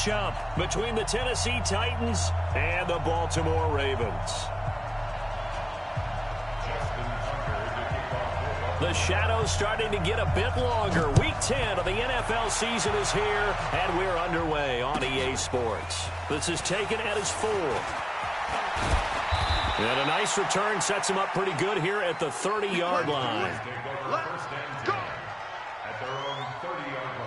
matchup between the Tennessee Titans and the Baltimore Ravens. The shadow's starting to get a bit longer. Week 10 of the NFL season is here, and we're underway on EA Sports. This is taken at his 4. And a nice return sets him up pretty good here at the 30-yard line. Let's go. At their own 30-yard line.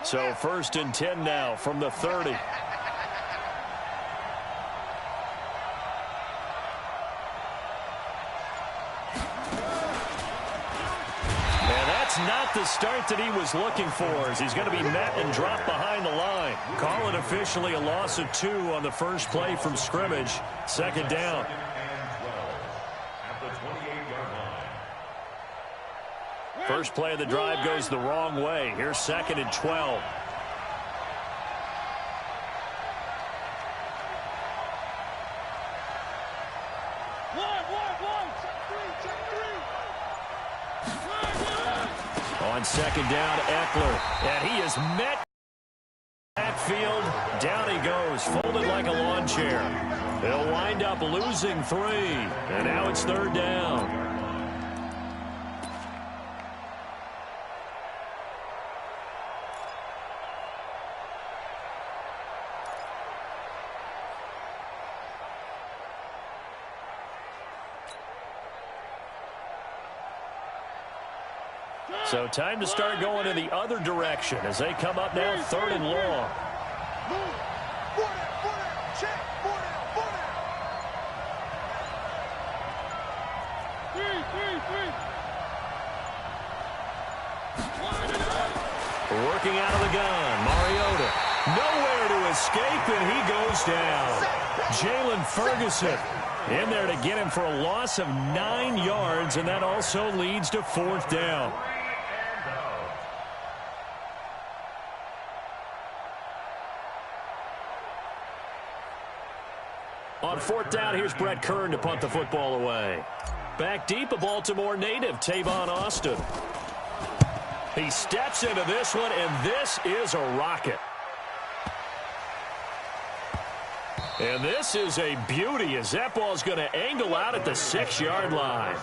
So 1st and 10 now from the 30. And that's not the start that he was looking for, as he's going to be met and dropped behind the line. Call it officially a loss of 2 on the first play from scrimmage. 2nd down. First play of the drive goes the wrong way. Here's 2nd and 12. On 2nd down, Eckler. And he is met backfield. Down he goes, folded like a lawn chair. He'll wind up losing 3. And now it's 3rd down. So time to start going in the other direction as they come up now 3rd and long. Working out of the gun, Mariota. Nowhere to escape, and he goes down. Jalen Ferguson in there to get him for a loss of 9 yards, and that also leads to 4th down. On 4th down, here's Brett Kern to punt the football away. Back deep, a Baltimore native, Tavon Austin. He steps into this one, and this is a rocket. And this is a beauty as that ball's going to angle out at the 6-yard line.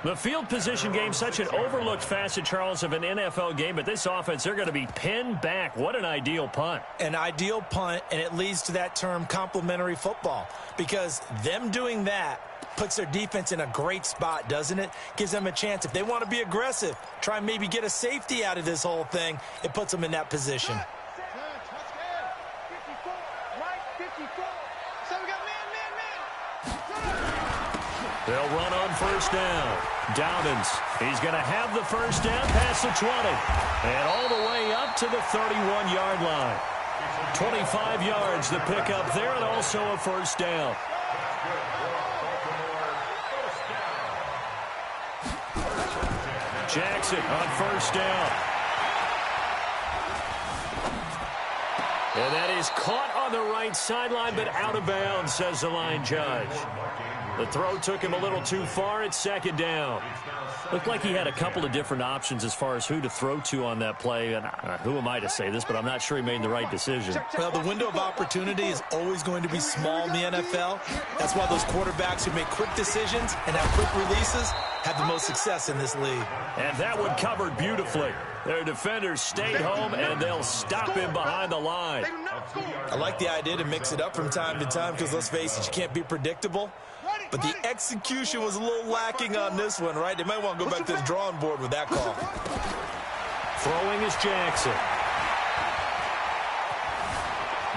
The field position game, such an overlooked facet, Charles, of an NFL game, but this offense, they're going to be pinned back. What an ideal punt. An ideal punt, and it leads to that term complementary football, because them doing that puts their defense in a great spot, doesn't it? Gives them a chance. If they want to be aggressive, try and maybe get a safety out of this whole thing, it puts them in that position. They'll run on 1st down. Dobbins, he's going to have the 1st down past the 20. And all the way up to the 31-yard line. 25 yards the pickup there, and also a 1st down. Jackson on 1st down. And that is caught on the right sideline, but out of bounds, says the line judge. The throw took him a little too far. It's 2nd down. Looked like he had a couple of different options as far as who to throw to on that play. And who am I to say this, but I'm not sure he made the right decision. Well, the window of opportunity is always going to be small in the NFL. That's why those quarterbacks who make quick decisions and have quick releases have the most success in this league. And that one covered beautifully. Their defenders stayed home, and they'll stop him behind the line. I like the idea to mix it up from time to time because, let's face it, you can't be predictable. But the execution was a little lacking on this one, right? They might want to go back to the drawing board with that call. Throwing is Jackson.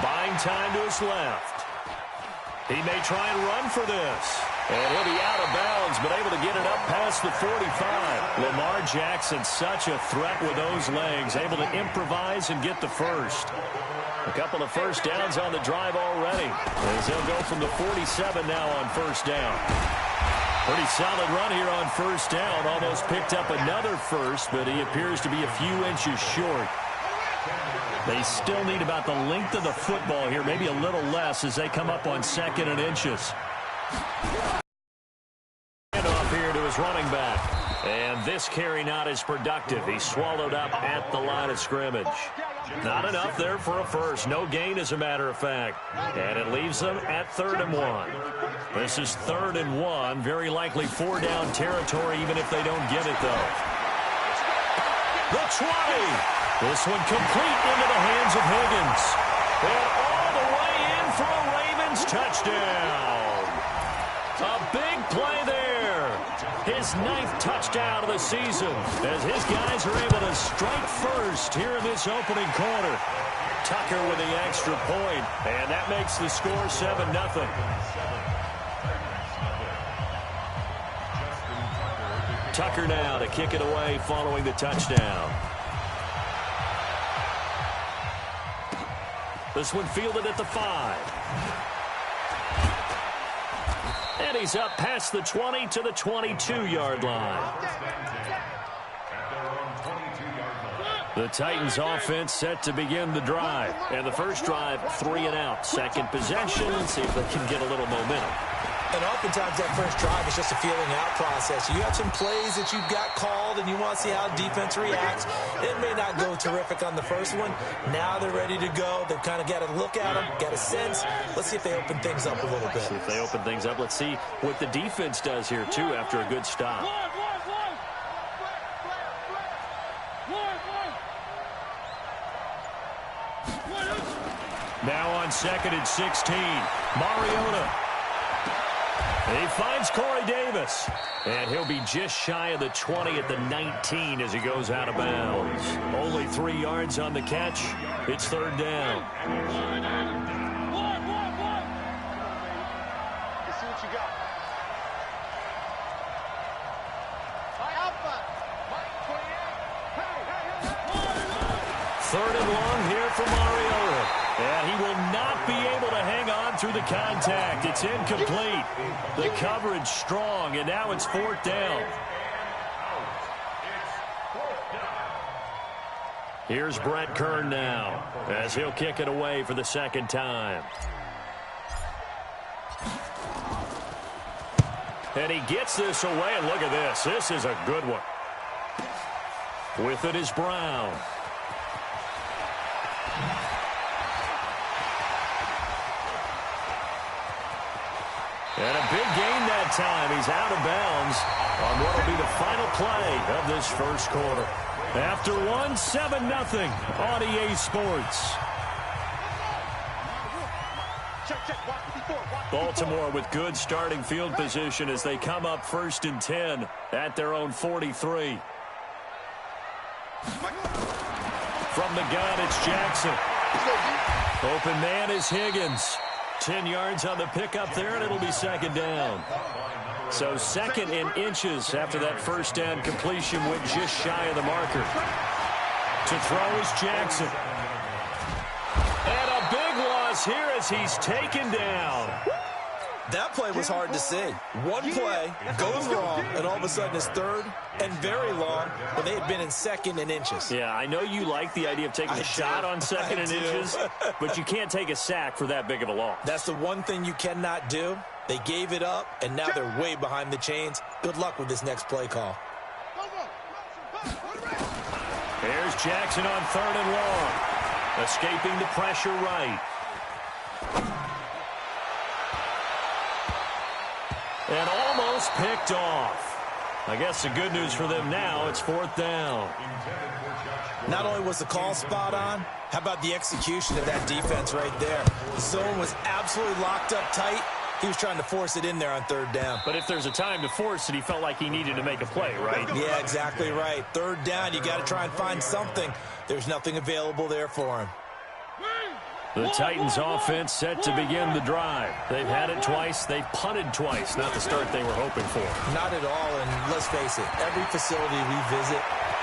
Buying time to his left. He may try and run for this. And he'll be out of bounds, but able to get it up past the 45. Lamar Jackson, such a threat with those legs, able to improvise and get the first. A couple of 1st downs on the drive already, as they'll go from the 47 now on 1st down. Pretty solid run here on first down. Almost picked up another first, but he appears to be a few inches short. They still need about the length of the football here, maybe a little less as they come up on 2nd and inches. And off here to his running back. And this carry not as productive. He's swallowed up at the line of scrimmage. Not enough there for a first. No gain, as a matter of fact. And it leaves them at 3rd and 1. This is 3rd and 1. Very likely 4-down territory, even if they don't get it, though. The 20. This one complete into the hands of Higgins. And all the way in for a Ravens touchdown. A big play there. His 9th touchdown of the season as his guys are able to strike first here in this opening quarter. Tucker with the extra point, and that makes the score 7-0. Tucker now to kick it away following the touchdown. This one fielded at the 5. And he's up past the 20 to the 22-yard line. The Titans offense set to begin the drive. And the first drive, 3 and out. Second possession, see if they can get a little momentum. And oftentimes that first drive is just a feeling out process. You have some plays that you've got called and you want to see how defense reacts. It may not go terrific on the first one. Now they're ready to go. They've kind of got to look at them, got a sense. Let's see if they open things up a little bit. See if they open things up. Let's see what the defense does here, too, after a good stop. Now on 2nd and 16, Mariota. He finds Corey Davis, and he'll be just shy of the 20 at the 19 as he goes out of bounds. Only 3 yards on the catch. It's 3rd down. Let's see what you got. 3rd and long here for Mariota. And he will not be able to hang on through the contact. It's incomplete. The coverage strong, and now it's 4th down. Here's Brett Kern now as he'll kick it away for the 2nd time. And he gets this away, and look at this. This is a good one. With it is Brown. And a big gain that time. He's out of bounds on what will be the final play of this first quarter. After 7-0 on EA Sports. Baltimore with good starting field position as they come up 1st and 10 at their own 43. From the gun, it's Jackson. Open man is Higgins. 10 yards on the pickup there, and it'll be 2nd down. So 2nd and inches after that first down completion went just shy of the marker. To throw is Jackson. And a big loss here as he's taken down. That play was hard to see. One play goes wrong, and all of a sudden it's 3rd and very long when they had been in 2nd and inches. Yeah, I know you like the idea of taking a shot on 2nd and inches, but you can't take a sack for that big of a loss. That's the one thing you cannot do. They gave it up, and now they're way behind the chains. Good luck with this next play call. Here's Jackson on 3rd and long. Escaping the pressure right. And almost picked off. I guess the good news for them now, it's 4th down. Not only was the call spot on, how about the execution of that defense right there? The zone was absolutely locked up tight. He was trying to force it in there on 3rd down. But if there's a time to force it, he felt like he needed to make a play, right? Yeah, exactly right. 3rd down, you got to try and find something. There's nothing available there for him. The Titans offense set to begin the drive. They've had it twice. They've punted twice. Not the start they were hoping for. Not at all, and let's face it, every facility we visit,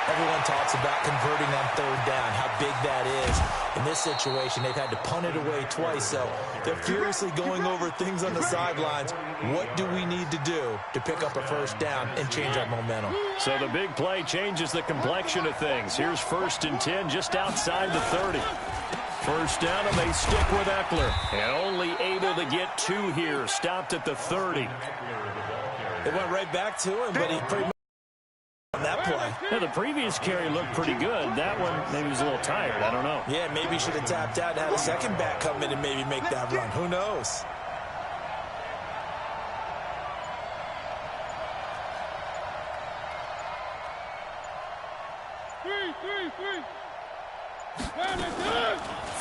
Everyone talks about converting on third down, how big that is. In this situation, they've had to punt it away twice, so they're furiously going over things on the sidelines. What do we need to do to pick up a first down and change our momentum? So the big play changes the complexion of things. Here's 1st and 10 just outside the 30. First down, and they stick with Eckler. And only able to get 2 here. Stopped at the 30. It went right back to him, but he pretty much on that play. Yeah, the previous carry looked pretty good. That one, maybe he was a little tired. I don't know. Yeah, maybe he should have tapped out and had a second back come in and maybe make that run. Who knows?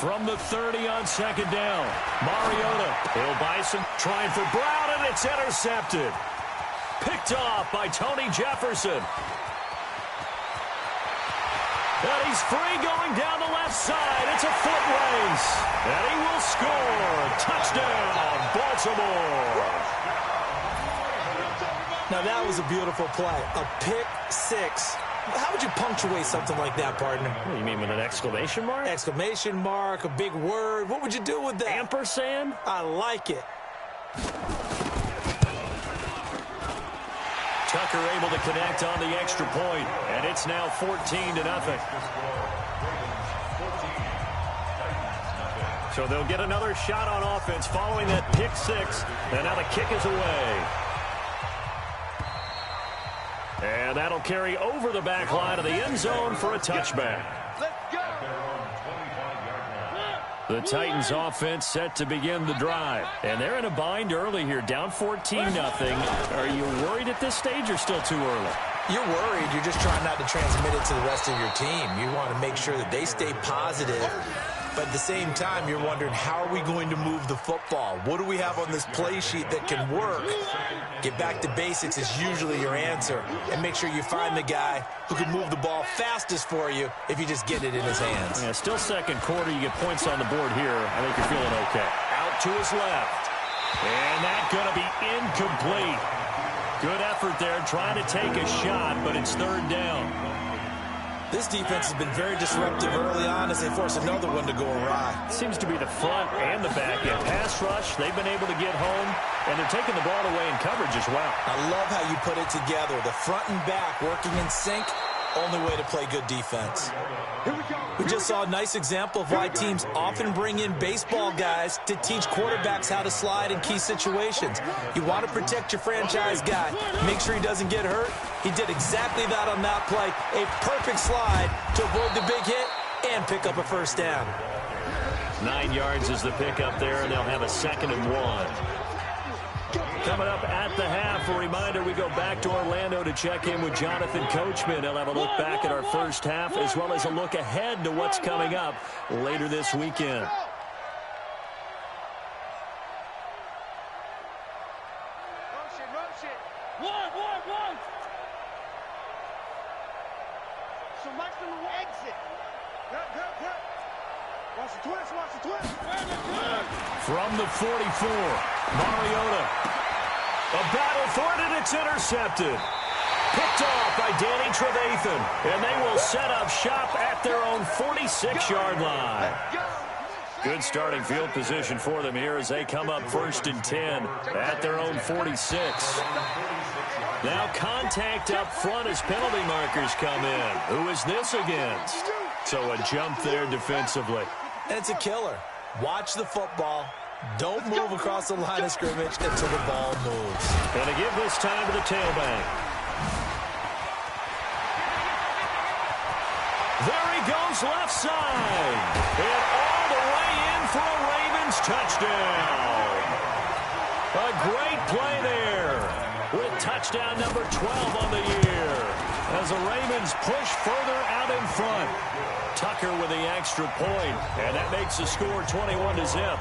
From the 30 on 2nd down, Mariota. He'll buy some, trying for Brown, and it's intercepted. Picked off by Tony Jefferson. And he's free going down the left side. It's a foot race. And he will score. Touchdown, Baltimore. Now that was a beautiful play. A pick 6. How would you punctuate something like that, partner? What do you mean, with an exclamation mark? Exclamation mark, a big word. What would you do with that? Ampersand? I like it. Tucker able to connect on the extra point, and it's now 14-0. So they'll get another shot on offense following that pick 6, and now the kick is away. And that'll carry over the back line of the end zone for a touchback. The Titans offense set to begin the drive. And they're in a bind early here, down 14-0. Are you worried at this stage or still too early? You're worried. You're just trying not to transmit it to the rest of your team. You want to make sure that they stay positive. But at the same time, you're wondering, how are we going to move the football? What do we have on this play sheet that can work? Get back to basics is usually your answer. And make sure you find the guy who can move the ball fastest for you if you just get it in his hands. Yeah, still 2nd quarter. You get points on the board here. I think you're feeling okay. Out to his left. And that's going to be incomplete. Good effort there trying to take a shot, but it's 3rd down. This defense has been very disruptive early on as they force another one to go awry. Seems to be the front and the back end. Pass rush, they've been able to get home, and they're taking the ball away in coverage as well. I love how you put it together. The front and back working in sync, only way to play good defense. We just saw a nice example of why teams often bring in baseball guys to teach quarterbacks how to slide in key situations. You want to protect your franchise guy. Make sure he doesn't get hurt. He did exactly that on that play. A perfect slide to avoid the big hit and pick up a first down. 9 yards is the pickup there, and they'll have a 2nd and 1. Coming up at the half, a reminder, we go back to Orlando to check in with Jonathan Coachman. He'll have a look back at our first half as well as a look ahead to what's coming up later this weekend. From the 44, Mariota. A battle for it, and it's intercepted. Picked off by Danny Trevathan, and they will set up shop at their own 46-yard line. Good starting field position for them here as they come up 1st and 10 at their own 46. Now contact up front as penalty markers come in. Who is this against? So a jump there defensively. And it's a killer. Watch the football. Don't move across the line of scrimmage until the ball moves. And to give this time to the tailback. There he goes left side. And all the way in for a Ravens touchdown. A great play there with touchdown number 12 on the year. As the Ravens push further out in front. Tucker with the extra point, and that makes the score 21-0.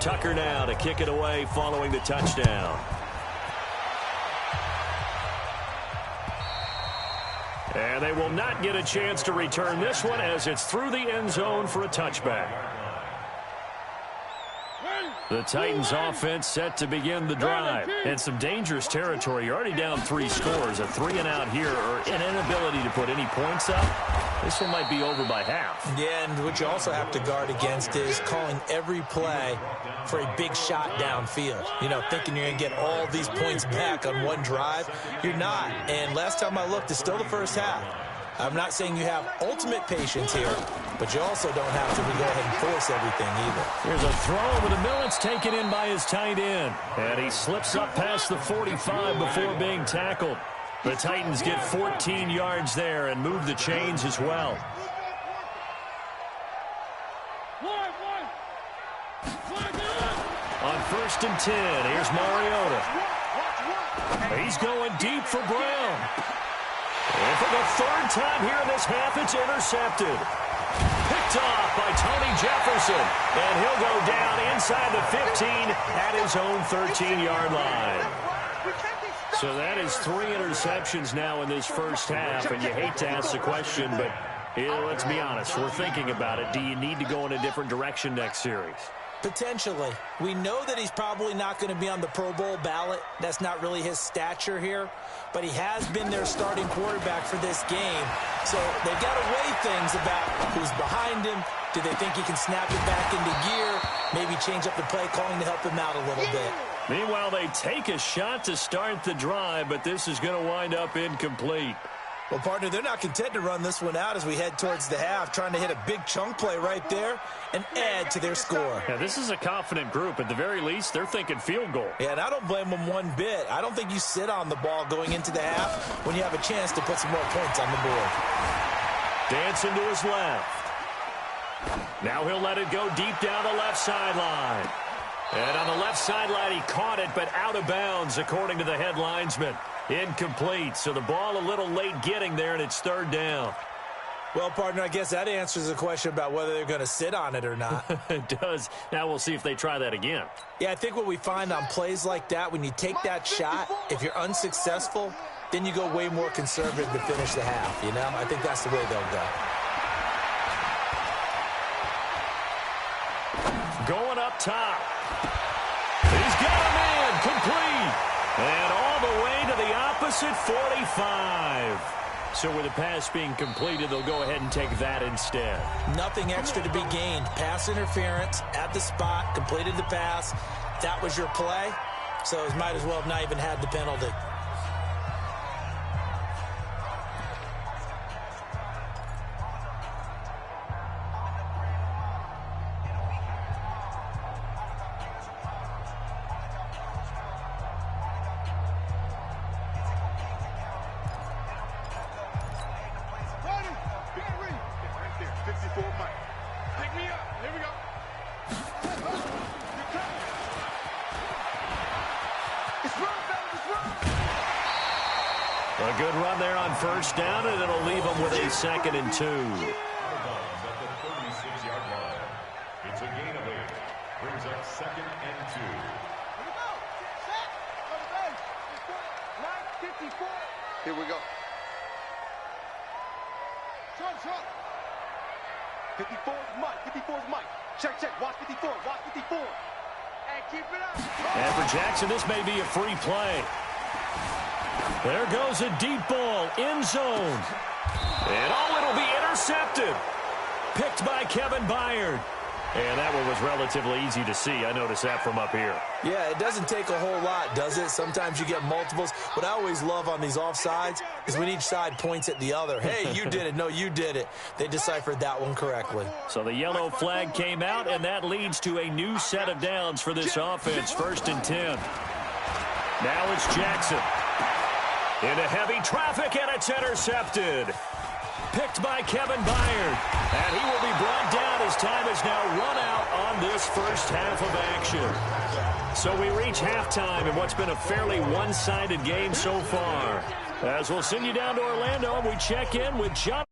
Tucker now to kick it away following the touchdown. And they will not get a chance to return this one as it's through the end zone for a touchback. The Titans offense set to begin the drive. And some dangerous territory. You're already down 3 scores. A 3-and-out here or an inability to put any points up. This one might be over by half. Yeah, and what you also have to guard against is calling every play for a big shot downfield. You know, thinking you're going to get all these points back on one drive. You're not. And last time I looked, it's still the first half. I'm not saying you have ultimate patience here, but you also don't have to go ahead and force everything either. Here's a throw over the middle. It's taken in by his tight end. And he slips up past the 45 before being tackled. The Titans get 14 yards there and move the chains as well. On 1st and 10, here's Mariota. He's going deep for Brown. And for the 3rd time here in this half, it's intercepted. Picked off by Tony Jefferson. And he'll go down inside the 15 at his own 13-yard line. So that is 3 interceptions now in this first half. And you hate to ask the question, but let's be honest. We're thinking about it. Do you need to go in a different direction next series? Potentially. We know that he's probably not going to be on the Pro Bowl ballot. That's not really his stature here. But he has been their starting quarterback for this game. So they've got to weigh things about who's behind him. Do they think he can snap it back into gear? Maybe change up the play calling to help him out a little bit. Meanwhile, they take a shot to start the drive, but this is going to wind up incomplete. Well, partner, they're not content to run this one out as we head towards the half, trying to hit a big chunk play right there and add to their score. Yeah, this is a confident group. At the very least, they're thinking field goal. Yeah, and I don't blame them one bit. I don't think you sit on the ball going into the half when you have a chance to put some more points on the board. Dancing to his left. Now he'll let it go deep down the left sideline. And on the left sideline, he caught it, but out of bounds, according to the head linesman. Incomplete, so the ball a little late getting there, and it's 3rd down. Well, partner, I guess that answers the question about whether they're going to sit on it or not. It does. Now we'll see if they try that again. Yeah, I think what we find on plays like that, when you take that shot, if you're unsuccessful, then you go way more conservative to finish the half, you know? I think that's the way they'll go. Going up top. He's got a man, complete. And all the way to the opposite 45. So with the pass being completed, they'll go ahead and take that instead. Nothing extra to be gained. Pass interference at the spot, completed the pass. That was your play, so it might as well have not even had the penalty. A good run there on 1st down, and it'll leave them with a 2nd and 2. At the 36-yard line. It's a gain of 8. Brings up 2nd and 2. Here we go. Short. 54 is Mike. 54 is Mike. Check. Watch 54. Watch 54. And keep it up. And for Jackson, this may be a free play. There goes a deep ball, end zone. And it'll be intercepted. Picked by Kevin Byard. And that one was relatively easy to see. I noticed that from up here. Yeah, it doesn't take a whole lot, does it? Sometimes you get multiples. What I always love on these offsides is when each side points at the other. Hey, you did it. No, you did it. They deciphered that one correctly. So the yellow flag came out, and that leads to a new set of downs for this offense. 1st and 10. Now it's Jackson. Into heavy traffic, and it's intercepted. Picked by Kevin Byard. And he will be brought down as time has now run out on this first half of action. So we reach halftime in what's been a fairly one-sided game so far. As we'll send you down to Orlando, and we check in with John.